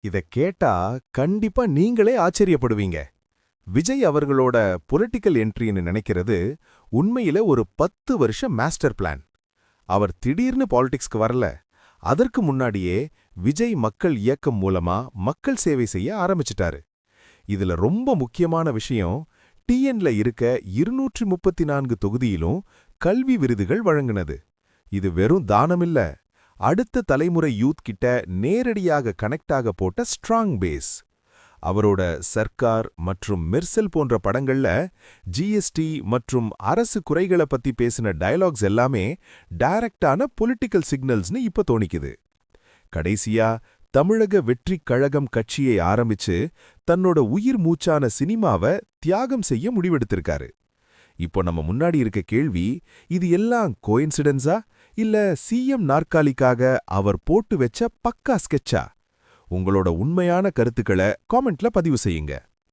இத கேட்டா கண்டிப்பா நீங்களே ஆச்சரியப்படுவீங்க. விஜய் அவர்களோட பொலிட்டிக்கல் என்ட்ரின்னு நினைக்கிறது உண்மையில ஒரு 10 வருஷ மாஸ்டர் பிளான். அவர் திடீர்னு பாலிடிக்ஸ்க்கு வரல. அதற்கு முன்னாடியே விஜய் மக்கள் இயக்கம் மூலமா மக்கள் சேவை செய்ய ஆரம்பிச்சிட்டாரு. இதுல ரொம்ப முக்கியமான விஷயம், டிஎன்ல இருக்க 234 தொகுதியிலும் கல்வி விருதுகள் வழங்குனது. இது வெறும் தானமில்ல, அடுத்த தலைமுறை யூத் கிட்ட நேரடியாக கனெக்ட் ஆக போட்ட ஸ்ட்ராங் பேஸ். அவரோட சர்க்கார் மற்றும் மெர்சல் போன்ற படங்கள்ல ஜிஎஸ்டி மற்றும் அரசு குறைகளை பத்தி பேசின டயலாக்ஸ் எல்லாமே டைரக்டான பொலிட்டிக்கல் சிக்னல்ஸ்னு இப்ப தோணிக்குது. கடைசியா தமிழக வெற்றிக் கழகம் கட்சியை ஆரம்பிச்சு தன்னோட உயிர் மூச்சான சினிமாவை தியாகம் செய்ய முடிவெடுத்திருக்காரு. இப்போ நம்ம முன்னாடி இருக்க கேள்வி, இது எல்லாம் கோயின்சிடென்ஸா இல்ல சிஎம் நாற்காலிக்காக அவர் போட்டு வச்ச பக்கா ஸ்கெட்சா? உங்களோட உண்மையான கருத்துக்களை காமெண்ட்ல பதிவு செய்யுங்க.